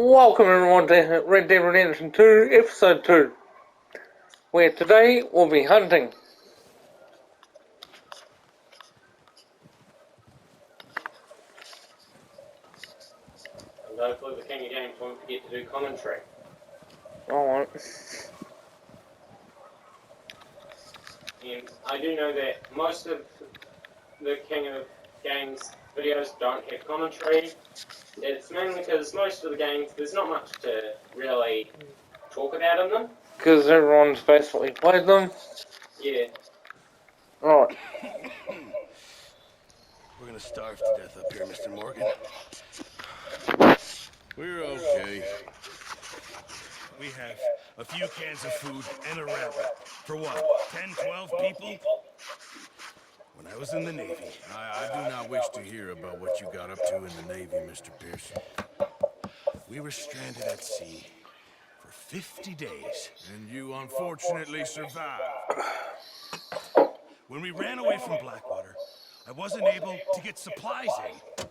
Welcome everyone to Red Dead Redemption 2, Episode 2, where today we'll be hunting. And hopefully the King of Games won't forget to do commentary. Alright. And I do know that most of the King of Games videos don't have commentary. It's mainly because most of the games, there's not much to really talk about in them. Because everyone's basically played them. Yeah. Alright. We're gonna starve to death up here, Mr. Morgan. We're okay. We have a few cans of food and a rabbit. For what, 10, 12 people? When I was in the Navy, I do not wish to hear about what you got up to in the Navy, Mr. Pearson. We were stranded at sea for 50 days. And you unfortunately survived. When we ran away from Blackwater, I wasn't able to get supplies in.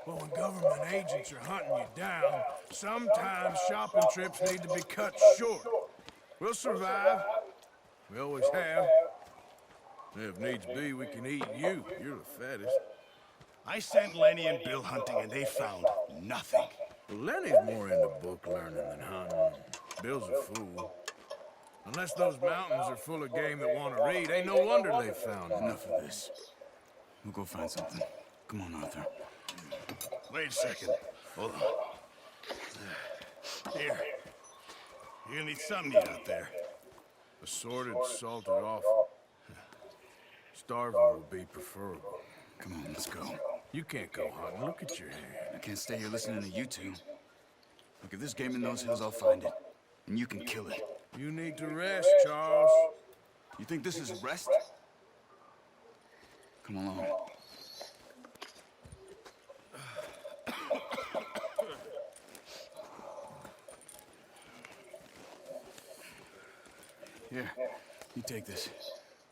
But when government agents are hunting you down, sometimes shopping trips need to be cut short. We'll survive. We always have. If needs be, we can eat you. You're the fattest. I sent Lenny and Bill hunting, and they found nothing. Well, Lenny's more into book learning than hunting. Bill's a fool. Unless those mountains are full of game that want to read, ain't no wonder they found enough of this. We'll go find something. Come on, Arthur. Wait a second. Hold on. Here. You're gonna need something to eat out there. Assorted, salted offal. Starving would be preferable. Come on, let's go. You can't go hunting. Look at your hair. I can't stay here listening to you two. Look, if there's game in those hills, I'll find it. And you can kill it. You need to rest, Charles. You think this is rest? Come along. Here, you take this.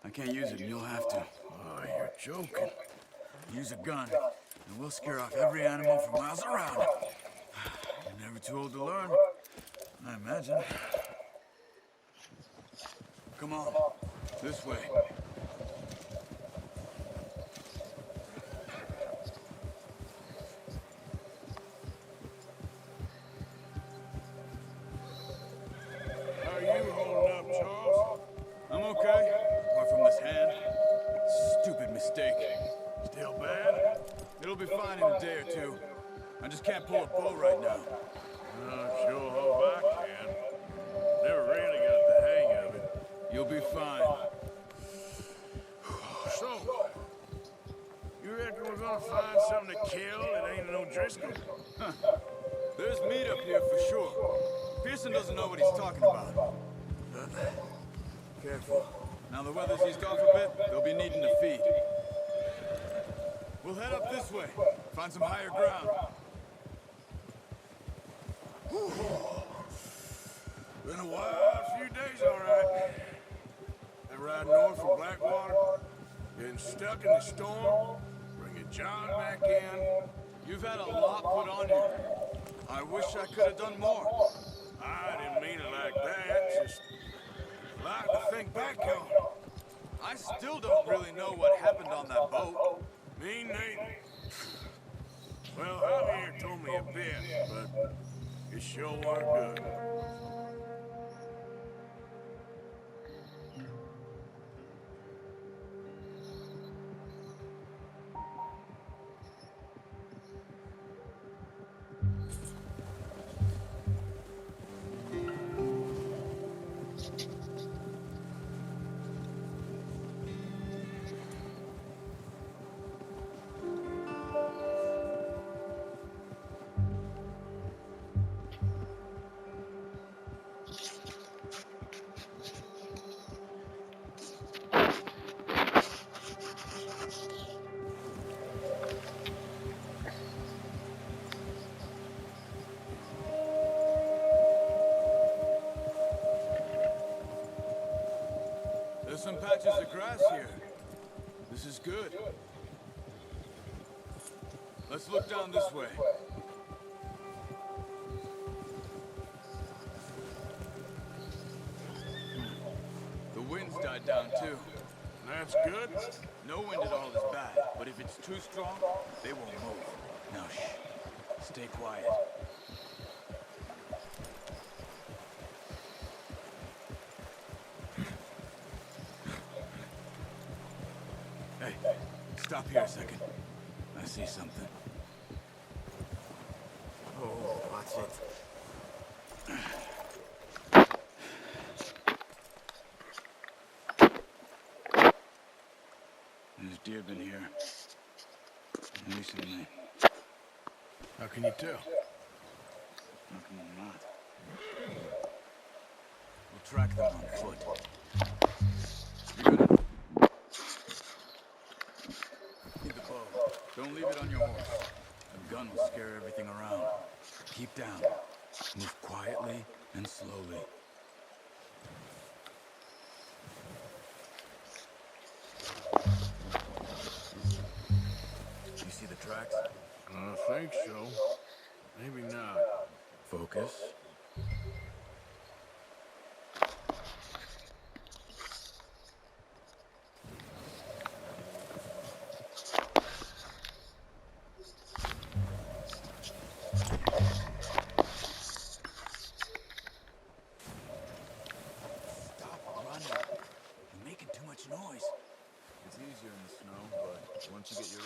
I can't use it, and you'll have to. Oh, you're joking. Use a gun, and we'll scare off every animal for miles around. You're never too old to learn, I imagine. Come on, this way. How are you holding up, Charles? I'm okay, apart from this hand. Stupid mistake. Still bad? It'll be fine in a day or two. I just can't pull a bow right now. Sure hope I can. Never really got the hang of it. You'll be fine. So, you reckon we're gonna find something to kill that ain't no Driscoll? There's meat up here for sure. Pearson doesn't know what he's talking about. Careful. Now the weather's eased off a bit, they'll be needing to feed. We'll head up this way. Find some higher ground. Been a wild few days, all right. That ride north from Blackwater, getting stuck in the storm, bringing John back in. You've had a lot put on you. I wish I could have done more. I didn't mean it like that, just a lot to think back on. I still don't really know what happened on that boat. Me neither. Well, Javier told me a bit, but it sure weren't good. There's some patches of grass here. This is good. Let's look down this way. wind's died down too. That's good. No wind at all is bad, but if it's too strong, they won't move. Now shh. Stay quiet. Hey, stop here a second. I see something. Oh, watch it. There's deer been here. Recently. How can you tell? How come I'm not? We'll track them on foot. You gotta need the bow. Don't leave it on your horse. A gun will scare everything around. Keep down. Move quietly and slowly. You see the tracks? I think so. Maybe not. Focus. Stop running. You're making too much noise. It's easier in the snow, but once you get your...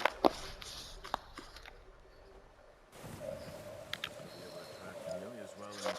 Be able to track Familia as well and...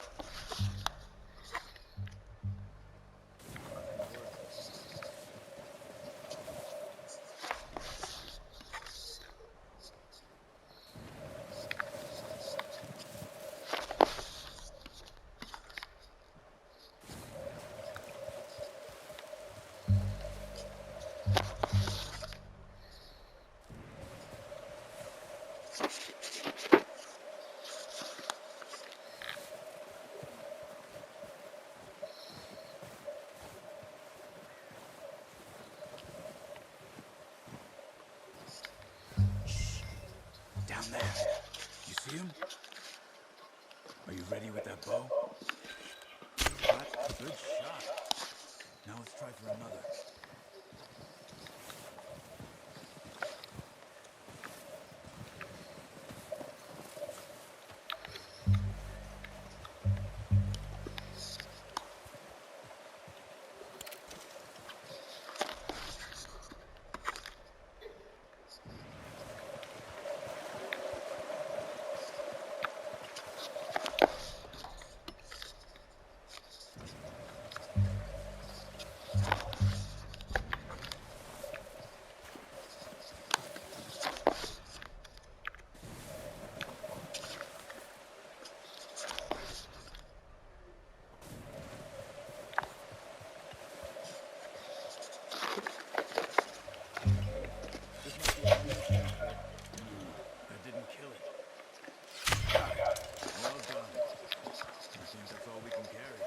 Down there. You see him? Are you ready with that bow? Good shot. Now let's try for another. That didn't kill it. Well done. I think that's all we can carry.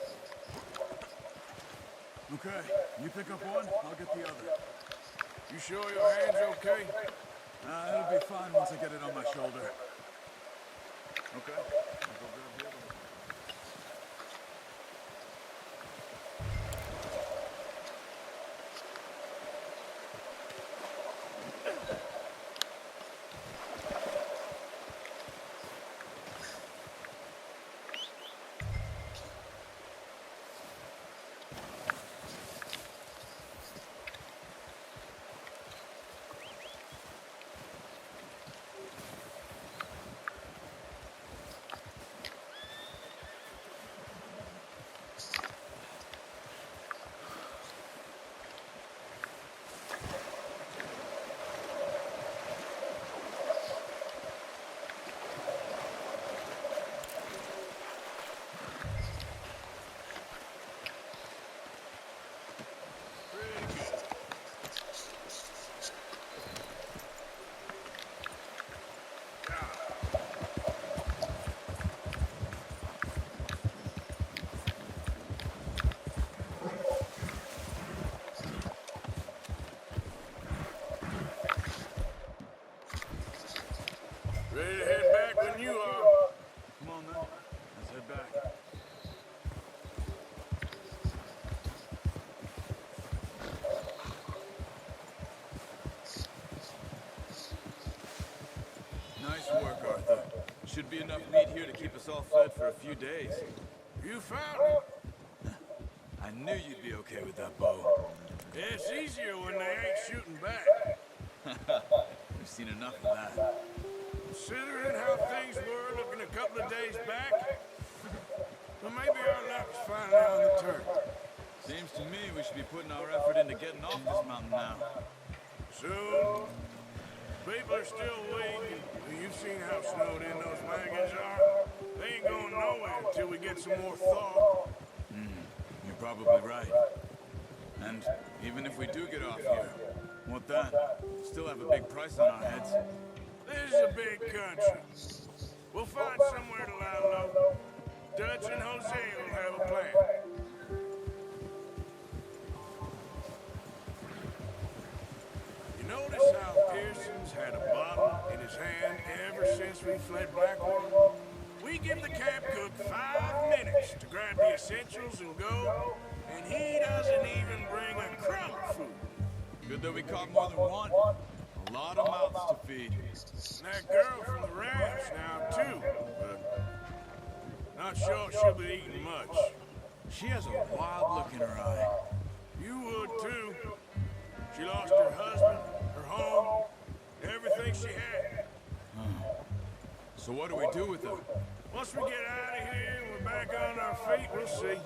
Okay, you pick up one, I'll get the other. You sure your hand's okay? It'll be fine once I get it on my shoulder. Okay, I'll go grab the other one. Should be enough meat here to keep us all fed for a few days. You found it. I knew you'd be okay with that bow. It's easier when they ain't shooting back. We've seen enough of that. Considering how things were looking a couple of days back, well, maybe our luck's finally on the turn. Seems to me we should be putting our effort into getting off this mountain now. Soon, people are still weak, and you've seen how snowed in those wagons are. They ain't going nowhere until we get some more thaw. You're probably right. And even if we do get off here, what then? Still have a big price on our heads. This is a big country. We'll find somewhere to lie low. Dutch and Jose will have a plan. You notice how Pearson's had a bottle in his hand ever since we fled Blackwater? We give the camp cook 5 minutes to grab the essentials and go, and he doesn't even bring a crumb of food. Good that we caught more than one. A lot of mouths to feed. And that girl from the ranch now, too, but not sure she'll be eating much. She has a wild look in her eye. You would, too. She lost her husband, her home, everything she had. So what do we do with her? Once we get out of here and we're back on our feet, we'll see.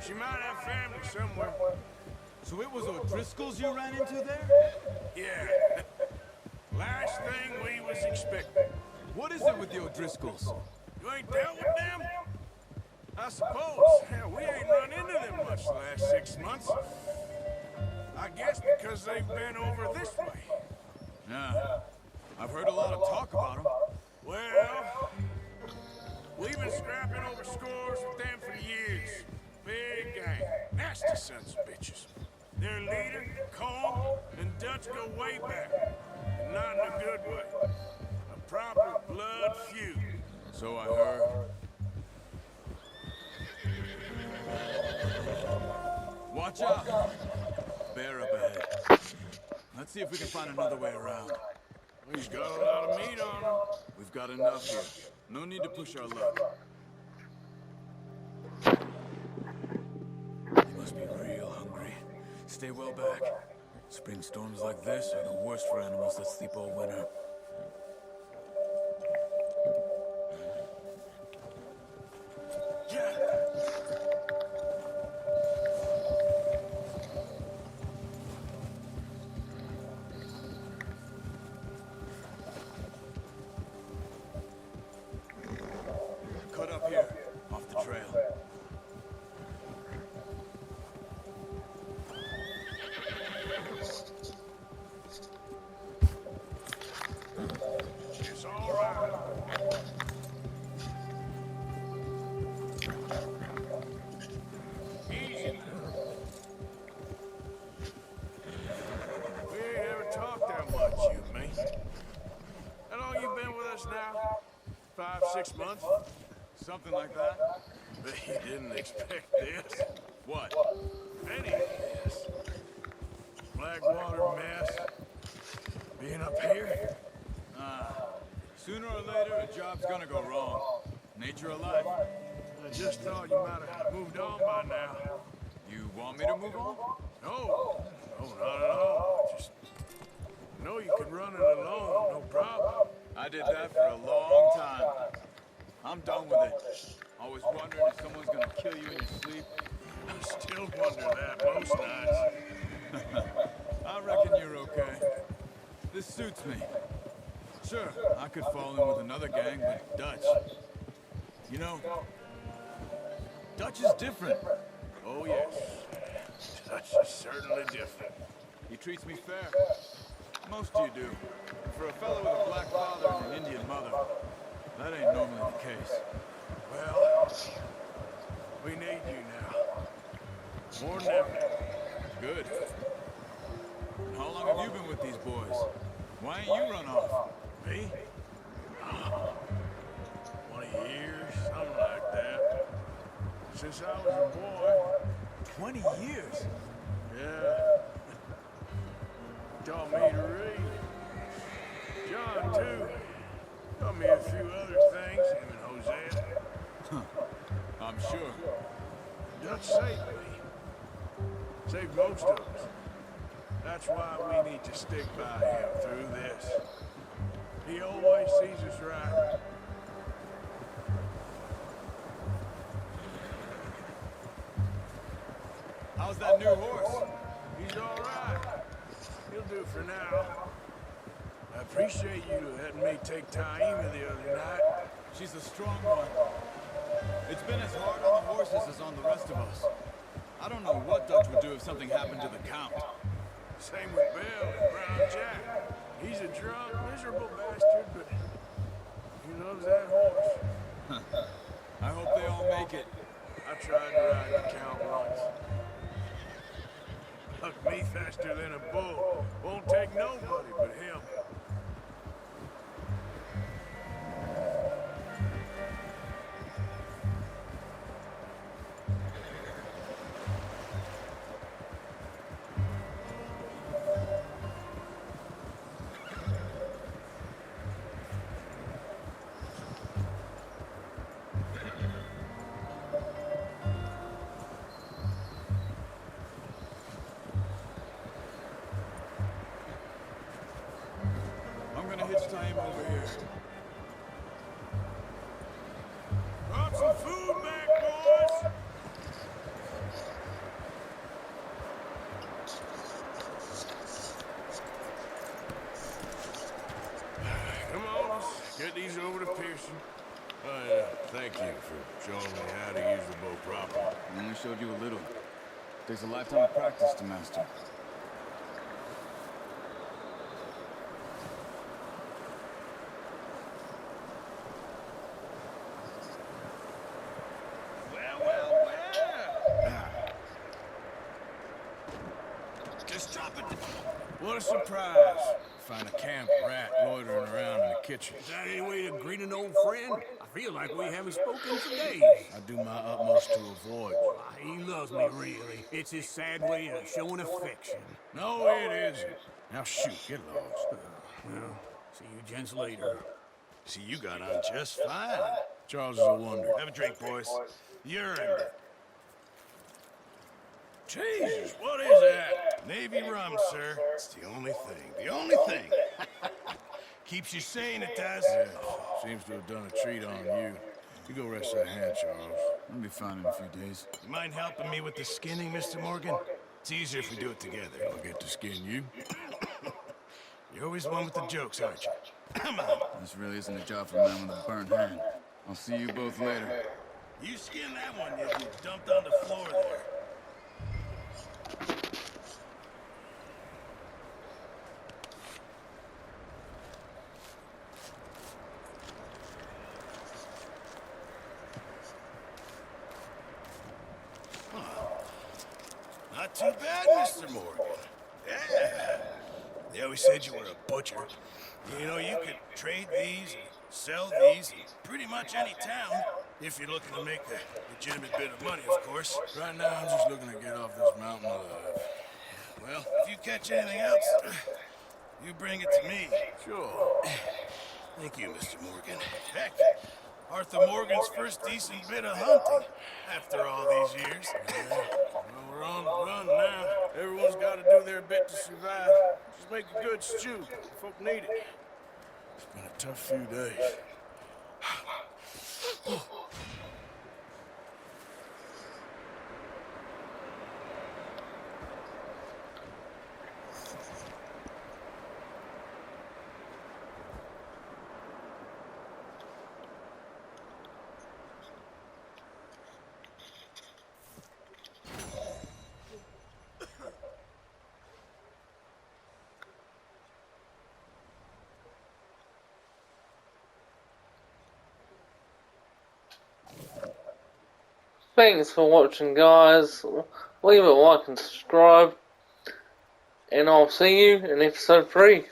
She might have family somewhere. So it was O'Driscoll's you ran into there? Yeah. Last thing we was expecting. What is it with the O'Driscolls? You ain't dealt with them? I suppose. Hell, we ain't run into them much the last 6 months. I guess because they've been over this way. Yeah. I've heard a lot of talk about them. Well, we've been scrapping over scores with them for years. Big gang. Nasty sons of bitches. Their leader, Cole, and Dutch go way back. And not in a good way. A proper blood feud. So I heard. Watch out! Bear up ahead. Let's see if we can find another way around. He's got a lot of meat on him. We've got enough here. No need to push our luck. You must be real hungry. Stay well back. Spring storms like this are the worst for animals that sleep all winter. Cut up here, off the trail. It's all right. Easy now. We ain't ever talked that much, you and me. How long you been with us now? 5, 6 months? Something like that? But you didn't expect this. What? Any of this. Blackwater mess. Being up here. Sooner or later, a job's gonna go wrong. Nature of life. I just thought you might have moved on by now. You want me to move on? No, not at all. Just know you can run it alone, no problem. I did that for a long time. I'm done with it. Always wondering if someone's gonna kill you in your sleep. I still wonder that most nights. I reckon you're okay. This suits me. Sure, I could fall in with another gang, but Dutch. You know, Dutch is different. Oh, yes. Dutch is certainly different. He treats me fair. Most of you do. For a fellow with a black father and an Indian mother, that ain't normally the case. Well, we need you now. More than ever. Good. And how long have you been with these boys? Why ain't you run off? Me? 20 years, something like that. Since I was a boy. 20 years? Yeah. Taught me to read. John, too. Taught me a few other things. gangs, him and Hosea. I'm sure. Dutch saved me. Saved most of us. That's why we need to stick by him through this. He always sees us right. How's that new horse? He's all right. He'll do for now. I appreciate you letting me take Taima the other night. She's a strong one. It's been as hard on the horses as on the rest of us. I don't know what Dutch would do if something happened to the Count. Same with Bill and Brown Jack. He's a drunk, miserable bastard, but he loves that horse. I hope they all make it. I tried to ride the Count once. Hucked me faster than a bull. Won't take nobody but him. I'm gonna hitch time over here. Brought some food back, boys. Come on, let's get these over to Pearson. Oh, yeah, thank you for showing me how to use the bow properly. I only showed you a little. Takes a lifetime of practice to master. Well. Just drop it. What a surprise. Find a camp rat loitering around in the kitchen. Is that any way to greet an old friend? I feel like we haven't spoken for days. I do my utmost to avoid. He loves me, really. It's his sad way of showing affection. No, it isn't. Now shoot, get lost. Well, see you gents later. See, you got on just fine. Charles is a wonder. Have a drink, boys. You're in it. Jesus, what is that? Navy rum, sir. It's the only thing. The only thing. Keeps you sane, it does. Yeah, seems to have done a treat on you. You go rest that hand, Charles. I'll be fine in a few days. You mind helping me with the skinning, Mr. Morgan? It's easier if we do it together. I'll get to skin you. You're always one with the jokes, aren't you? Come on. This really isn't a job for a man with a burnt hand. I'll see you both later. You skin that one you dumped on the floor there. Not too bad, Mr. Morgan. Yeah. They always said you were a butcher. You know, you could trade these and sell these in pretty much any town. If you're looking to make a legitimate bit of money, of course. Right now, I'm just looking to get off this mountain alive. Well, if you catch anything else, you bring it to me. Sure. Thank you, Mr. Morgan. Heck, Arthur Morgan's first decent bit of hunting after all these years. Well, we're on the run now. Everyone's got to do their bit to survive. Just make a good stew. Folk need it. It's been a tough few days. Thanks for watching, guys. Leave a like and subscribe, and I'll see you in episode 3.